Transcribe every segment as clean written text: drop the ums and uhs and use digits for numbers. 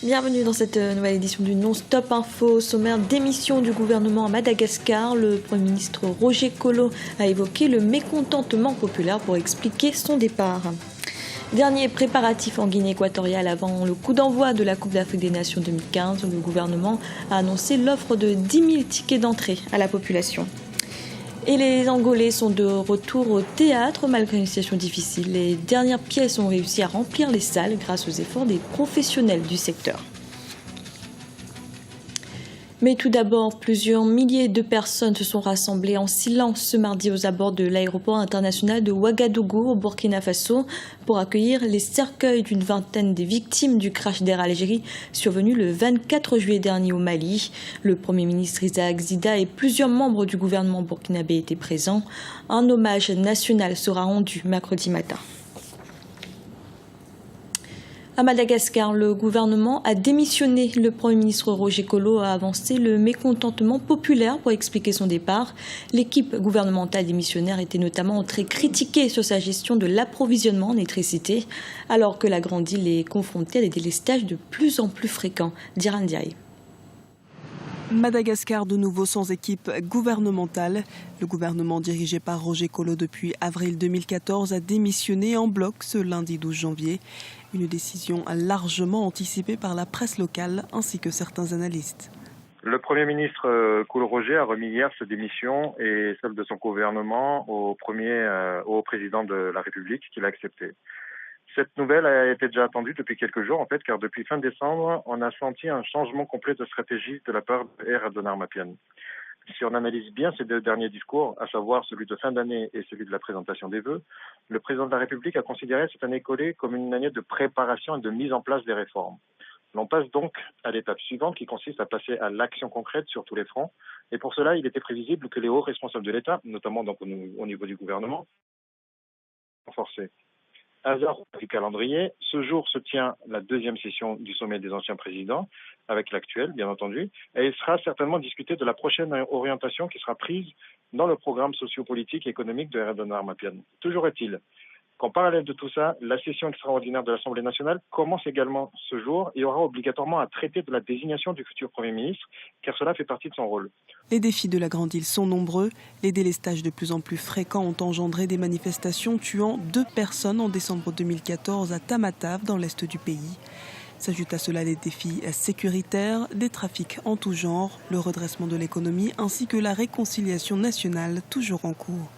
Bienvenue dans cette nouvelle édition du Non-Stop Info. Sommaire démission du gouvernement à Madagascar. Le Premier ministre Roger Kolo a évoqué le mécontentement populaire pour expliquer son départ. Dernier préparatif en Guinée équatoriale avant le coup d'envoi de la Coupe d'Afrique des Nations 2015. Le gouvernement a annoncé l'offre de 10 000 tickets d'entrée à la population. Et les Angolais sont de retour au théâtre malgré une situation difficile. Les dernières pièces ont réussi à remplir les salles grâce aux efforts des professionnels du secteur. Mais tout d'abord, plusieurs milliers de personnes se sont rassemblées en silence ce mardi aux abords de l'aéroport international de Ouagadougou au Burkina Faso pour accueillir les cercueils d'une vingtaine des victimes du crash d'Air Algérie survenu le 24 juillet dernier au Mali. Le Premier ministre Isaac Zida et plusieurs membres du gouvernement burkinabé étaient présents. Un hommage national sera rendu mercredi matin. À Madagascar, le gouvernement a démissionné. Le Premier ministre Roger Kolo a avancé le mécontentement populaire pour expliquer son départ. L'équipe gouvernementale démissionnaire était notamment très critiquée sur sa gestion de l'approvisionnement en électricité, alors que la grande île est confrontée à des délestages de plus en plus fréquents. Diran Ndiaye. Madagascar de nouveau sans équipe gouvernementale. Le gouvernement dirigé par Roger Kolo depuis avril 2014 a démissionné en bloc ce lundi 12 janvier. Une décision largement anticipée par la presse locale ainsi que certains analystes. Le Premier ministre Kolo Roger a remis hier sa démission et celle de son gouvernement au président de la République qui l'a accepté. Cette nouvelle a été déjà attendue depuis quelques jours, en fait, car depuis fin décembre, on a senti un changement complet de stratégie de la part d'Air Adonarmapian. Si on analyse bien ces deux derniers discours, à savoir celui de fin d'année et celui de la présentation des vœux, le président de la République a considéré cette année écoulée comme une année de préparation et de mise en place des réformes. L'on passe donc à l'étape suivante qui consiste à passer à l'action concrète sur tous les fronts. Et pour cela, il était prévisible que les hauts responsables de l'État, notamment donc au niveau du gouvernement, renforcés. Hasard du calendrier, ce jour se tient la deuxième session du sommet des anciens présidents, avec l'actuel bien entendu, et il sera certainement discuté de la prochaine orientation qui sera prise dans le programme sociopolitique et économique de Air Adonarmapian. Toujours est-il qu'en parallèle de tout ça, la session extraordinaire de l'Assemblée nationale commence également ce jour et aura obligatoirement à traiter de la désignation du futur Premier ministre, car cela fait partie de son rôle. Les défis de la grande île sont nombreux. Les délestages de plus en plus fréquents ont engendré des manifestations tuant 2 personnes en décembre 2014 à Tamatave, dans l'est du pays. S'ajoutent à cela les défis sécuritaires, des trafics en tout genre, le redressement de l'économie ainsi que la réconciliation nationale toujours en cours.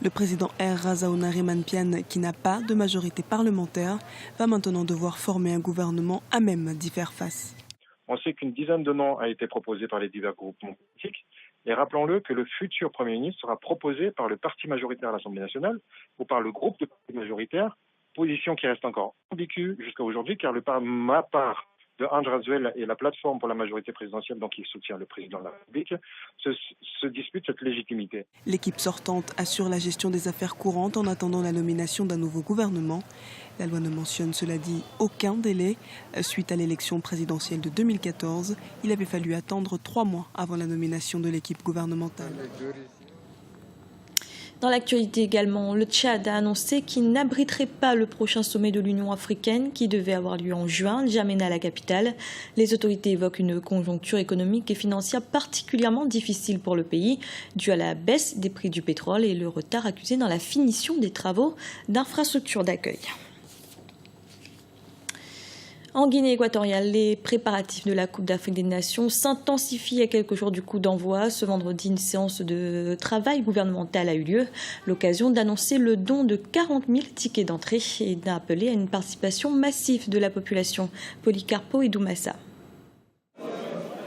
Le président Air Razanaremapian, qui n'a pas de majorité parlementaire, va maintenant devoir former un gouvernement à même d'y faire face. On sait qu'une dizaine de noms a été proposée par les divers groupements politiques. Et rappelons-le que le futur Premier ministre sera proposé par le parti majoritaire à l'Assemblée nationale ou par le groupe de partis majoritaires, position qui reste encore ambiguë jusqu'à aujourd'hui, car le part de André Azuel et la plateforme pour la majorité présidentielle, donc il soutient le président de la République, se disputent cette légitimité. L'équipe sortante assure la gestion des affaires courantes en attendant la nomination d'un nouveau gouvernement. La loi ne mentionne, cela dit, aucun délai. Suite à l'élection présidentielle de 2014, il avait fallu attendre 3 mois avant la nomination de l'équipe gouvernementale. Dans l'actualité également, le Tchad a annoncé qu'il n'abriterait pas le prochain sommet de l'Union africaine qui devait avoir lieu en juin, N'Djamena, la capitale. Les autorités évoquent une conjoncture économique et financière particulièrement difficile pour le pays, due à la baisse des prix du pétrole et le retard accusé dans la finition des travaux d'infrastructures d'accueil. En Guinée équatoriale, les préparatifs de la Coupe d'Afrique des Nations s'intensifient à quelques jours du coup d'envoi. Ce vendredi, une séance de travail gouvernemental a eu lieu, l'occasion d'annoncer le don de 40 000 tickets d'entrée et d'appeler à une participation massive de la population. Policarpo et Doumassa.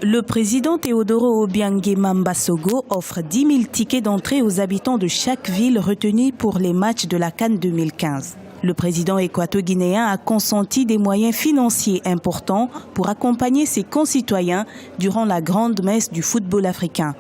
Le président Théodoro Obiang Mbasogo offre 10 000 tickets d'entrée aux habitants de chaque ville retenue pour les matchs de la CAN 2015. Le président équato-guinéen a consenti des moyens financiers importants pour accompagner ses concitoyens durant la grande messe du football africain.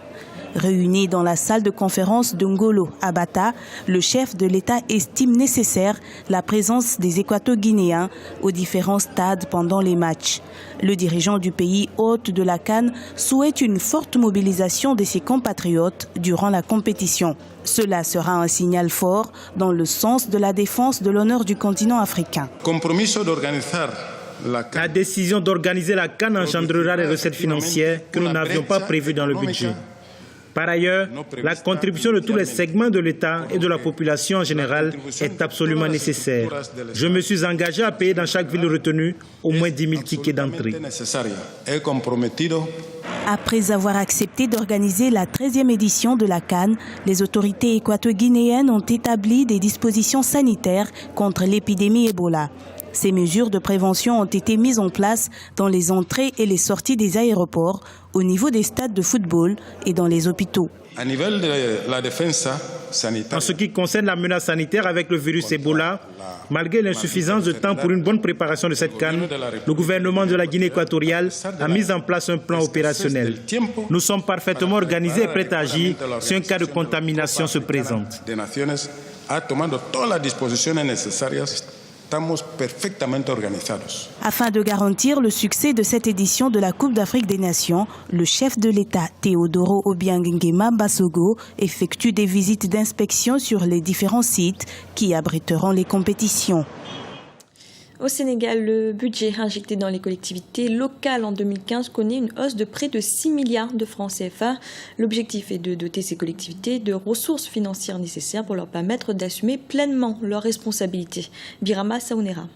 Réunis dans la salle de conférence de Ngolo à Bata, le chef de l'État estime nécessaire la présence des Équato-Guinéens aux différents stades pendant les matchs. Le dirigeant du pays hôte de la CAN souhaite une forte mobilisation de ses compatriotes durant la compétition. Cela sera un signal fort dans le sens de la défense de l'honneur du continent africain. Compromiso de organizar La décision d'organiser la CAN engendrera des recettes financières que nous n'avions pas prévues dans le budget. Par ailleurs, la contribution de tous les segments de l'État et de la population en général est absolument nécessaire. Je me suis engagé à payer dans chaque ville retenue au moins 10 000 tickets d'entrée. Après avoir accepté d'organiser la 13e édition de la CAN, les autorités équato-guinéennes ont établi des dispositions sanitaires contre l'épidémie Ebola. Ces mesures de prévention ont été mises en place dans les entrées et les sorties des aéroports, au niveau des stades de football et dans les hôpitaux. En ce qui concerne la menace sanitaire avec le virus Ebola, malgré l'insuffisance de temps pour une bonne préparation de cette CAN, le gouvernement de la Guinée équatoriale a mis en place un plan opérationnel. Nous sommes parfaitement organisés et prêts à agir si un cas de contamination se présente. Afin de garantir le succès de cette édition de la Coupe d'Afrique des Nations, le chef de l'État, Théodoro Obiang Nguema Mbasogo, effectue des visites d'inspection sur les différents sites qui abriteront les compétitions. Au Sénégal, le budget injecté dans les collectivités locales en 2015 connaît une hausse de près de 6 milliards de francs CFA. L'objectif est de doter ces collectivités de ressources financières nécessaires pour leur permettre d'assumer pleinement leurs responsabilités. Birama Saounera.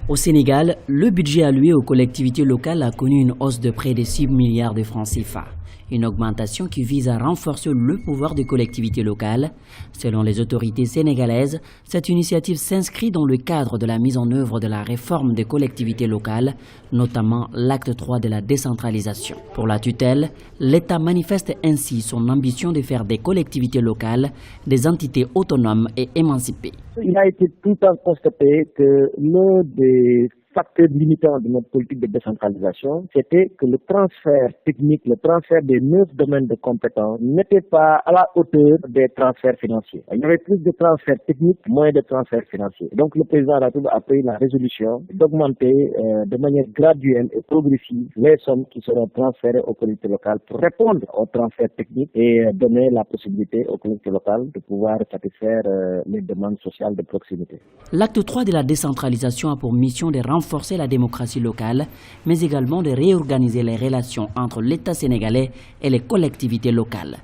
Au Sénégal, le budget alloué aux collectivités locales a connu une hausse de près de 6 milliards de francs CFA. Une augmentation qui vise à renforcer le pouvoir des collectivités locales. Selon les autorités sénégalaises, cette initiative s'inscrit dans le cadre de la mise en œuvre de la réforme des collectivités locales, notamment l'acte 3 de la décentralisation. Pour la tutelle, l'État manifeste ainsi son ambition de faire des collectivités locales des entités autonomes et émancipées. Il a été tout le temps constaté que l'un des facteur limitant de notre politique de décentralisation, c'était que le transfert technique, le transfert des 9 domaines de compétences n'était pas à la hauteur des transferts financiers. Il y avait plus de transferts techniques, moins de transferts financiers. Donc le président de la République a pris la résolution d'augmenter de manière graduelle et progressive les sommes qui seront transférées aux collectivités locales pour répondre aux transferts techniques et donner la possibilité aux collectivités locales de pouvoir satisfaire les demandes sociales de proximité. L'acte 3 de la décentralisation a pour mission de renforcer la démocratie locale, mais également de réorganiser les relations entre l'État sénégalais et les collectivités locales.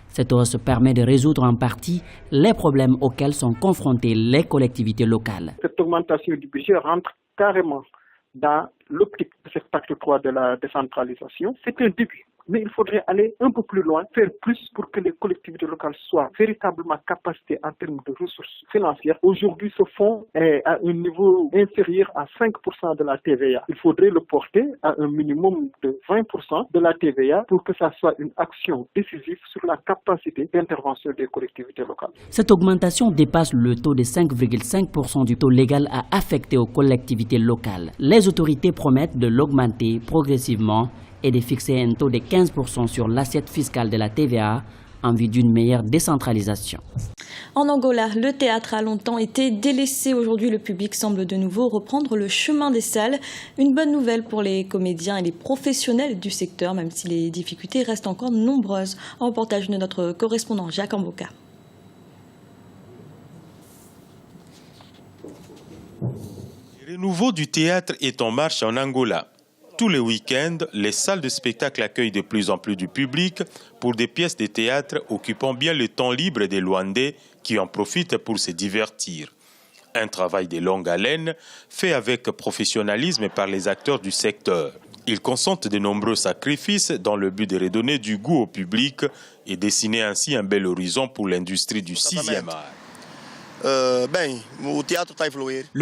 Cette hausse permet de résoudre en partie les problèmes auxquels sont confrontées les collectivités locales. Cette augmentation du budget rentre carrément dans l'optique de cet acte 3 de la décentralisation. C'est un début. Mais il faudrait aller un peu plus loin, faire plus pour que les collectivités locales soient véritablement capacitées en termes de ressources financières. Aujourd'hui, ce fonds est à un niveau inférieur à 5% de la TVA. Il faudrait le porter à un minimum de 20% de la TVA pour que ça soit une action décisive sur la capacité d'intervention des collectivités locales. Cette augmentation dépasse le taux de 5,5% du taux légal à affecter aux collectivités locales. Les autorités promettent de l'augmenter progressivement et de fixer un taux de 15% sur l'assiette fiscale de la TVA en vue d'une meilleure décentralisation. En Angola, le théâtre a longtemps été délaissé. Aujourd'hui, le public semble de nouveau reprendre le chemin des salles. Une bonne nouvelle pour les comédiens et les professionnels du secteur, même si les difficultés restent encore nombreuses. Un reportage de notre correspondant Jacques Amboka. Le renouveau du théâtre est en marche en Angola. Tous les week-ends, les salles de spectacle accueillent de plus en plus du public pour des pièces de théâtre occupant bien le temps libre des Luandais qui en profitent pour se divertir. Un travail de longue haleine fait avec professionnalisme par les acteurs du secteur. Ils consentent de nombreux sacrifices dans le but de redonner du goût au public et dessiner ainsi un bel horizon pour l'industrie du 6e art. Le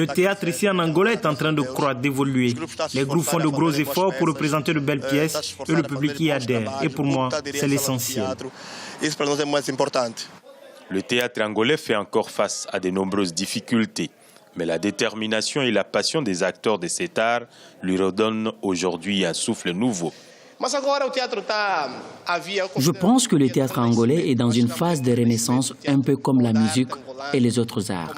théâtre ici en Angola est en train de croître, d'évoluer. Les groupes font de gros efforts pour représenter de belles pièces et le public y adhère. Et pour moi, c'est l'essentiel. Le théâtre angolais fait encore face à de nombreuses difficultés. Mais la détermination et la passion des acteurs de cet art lui redonnent aujourd'hui un souffle nouveau. Je pense que le théâtre angolais est dans une phase de renaissance un peu comme la musique et les autres arts.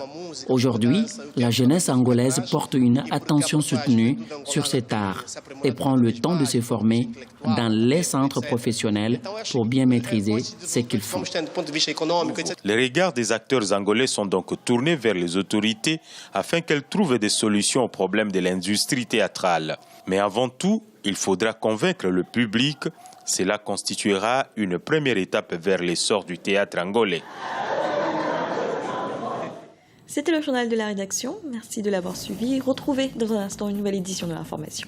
Aujourd'hui, la jeunesse angolaise porte une attention soutenue sur cet art et prend le temps de se former dans les centres professionnels pour bien maîtriser ce qu'ils font. Les regards des acteurs angolais sont donc tournés vers les autorités afin qu'elles trouvent des solutions aux problèmes de l'industrie théâtrale. Mais avant tout, il faudra convaincre le public. Cela constituera une première étape vers l'essor du théâtre angolais. C'était le journal de la rédaction. Merci de l'avoir suivi. Retrouvez dans un instant une nouvelle édition de l'information.